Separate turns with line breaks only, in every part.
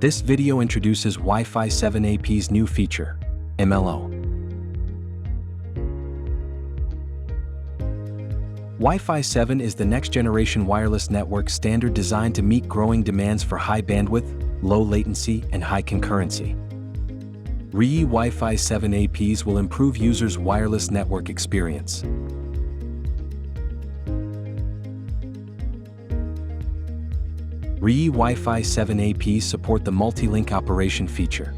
This video introduces Wi-Fi 7 AP's new feature, MLO. Wi-Fi 7 is the next-generation wireless network standard designed to meet growing demands for high bandwidth, low latency, and high concurrency. Reyee Wi-Fi 7 APs will improve users' wireless network experience. Reyee Wi-Fi 7 APs support the multi-link operation feature.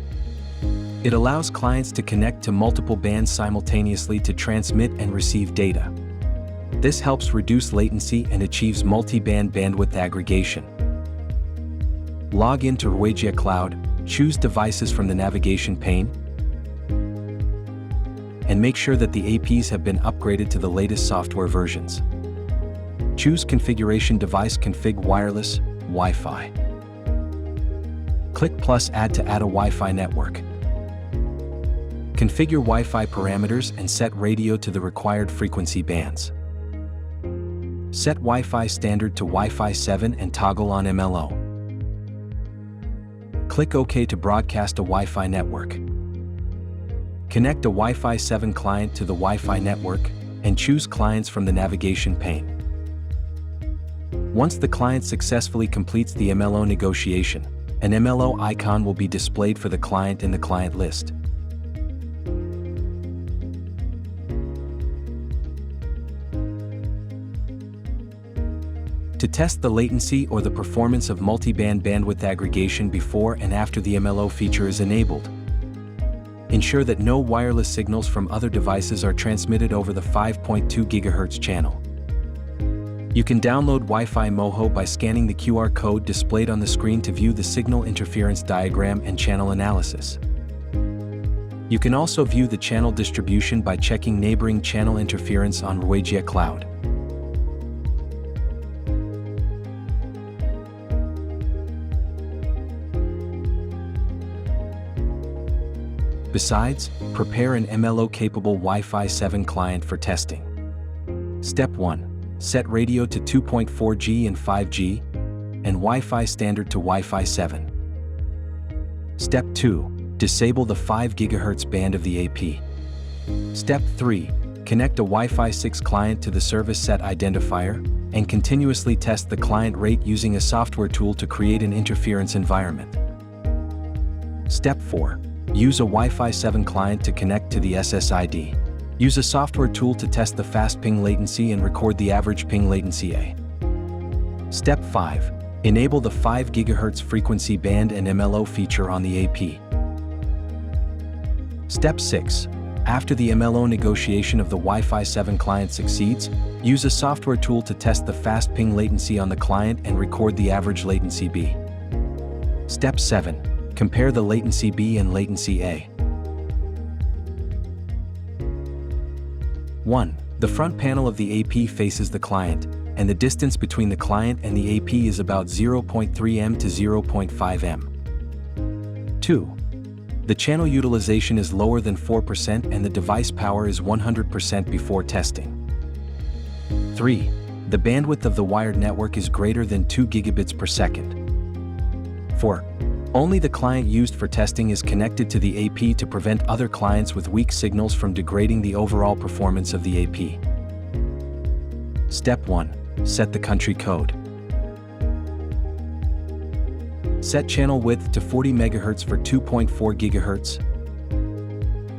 It allows clients to connect to multiple bands simultaneously to transmit and receive data. This helps reduce latency and achieves multi-band bandwidth aggregation. Log in to Ruijie Cloud, choose devices from the navigation pane, and make sure that the APs have been upgraded to the latest software versions. Choose Configuration Device Config Wireless, Wi-Fi. Click plus Add to add a Wi-Fi network. Configure Wi-Fi parameters and set radio to the required frequency bands. Set Wi-Fi standard to Wi-Fi 7 and toggle on MLO. Click OK to broadcast a Wi-Fi network. Connect a Wi-Fi 7 client to the Wi-Fi network and choose clients from the navigation pane. Once the client successfully completes the MLO negotiation, an MLO icon will be displayed for the client in the client list. To test the latency or the performance of multi-band bandwidth aggregation before and after the MLO feature is enabled, ensure that no wireless signals from other devices are transmitted over the 5.2 GHz channel. You can download Wi-Fi Moho by scanning the QR code displayed on the screen to view the signal interference diagram and channel analysis. You can also view the channel distribution by checking neighboring channel interference on Ruijie Cloud. Besides, prepare an MLO-capable Wi-Fi 7 client for testing. Step 1. Set radio to 2.4G and 5G, and Wi-Fi standard to Wi-Fi 7. Step 2. Disable the 5 GHz band of the AP. Step 3. Connect a Wi-Fi 6 client to the service set identifier, and continuously test the client rate using a software tool to create an interference environment. Step 4. Use a Wi-Fi 7 client to connect to the SSID. Use a software tool to test the fast ping latency and record the average ping latency A. Step 5. Enable the 5 GHz frequency band and MLO feature on the AP. Step 6. After the MLO negotiation of the Wi-Fi 7 client succeeds, use a software tool to test the fast ping latency on the client and record the average latency B. Step 7. Compare the latency B and latency A. 1. The front panel of the AP faces the client, and the distance between the client and the AP is about 0.3 m to 0.5 m. 2. The channel utilization is lower than 4% and the device power is 100% before testing. 3. The bandwidth of the wired network is greater than 2 gigabits per second. 4. Only the client used for testing is connected to the AP to prevent other clients with weak signals from degrading the overall performance of the AP. Step 1. Set the country code. Set channel width to 40 MHz for 2.4 GHz,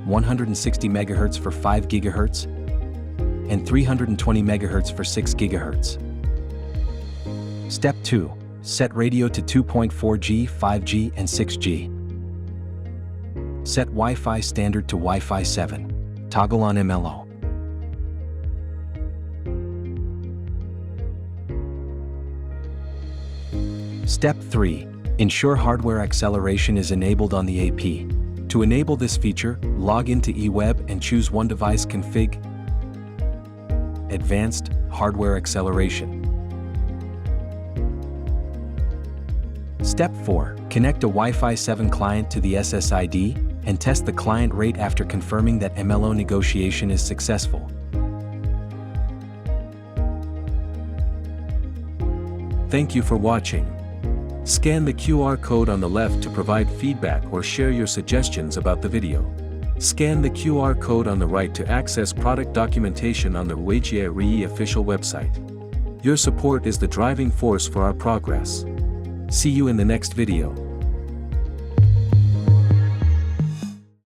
160 MHz for 5 GHz, and 320 MHz for 6 GHz. Step 2. Set radio to 2.4G, 5G, and 6G. Set Wi-Fi standard to Wi-Fi 7. Toggle on MLO. Step 3. Ensure hardware acceleration is enabled on the AP. To enable this feature, log into eWeb and choose One Device Config, Advanced Hardware Acceleration. Step 4. Connect a Wi-Fi 7 client to the SSID and test the client rate after confirming that MLO negotiation is successful. Thank you for watching. Scan the QR code on the left to provide feedback or share your suggestions about the video. Scan the QR code on the right to access product documentation on the Reyee official website. Your support is the driving force for our progress. See you in the next video.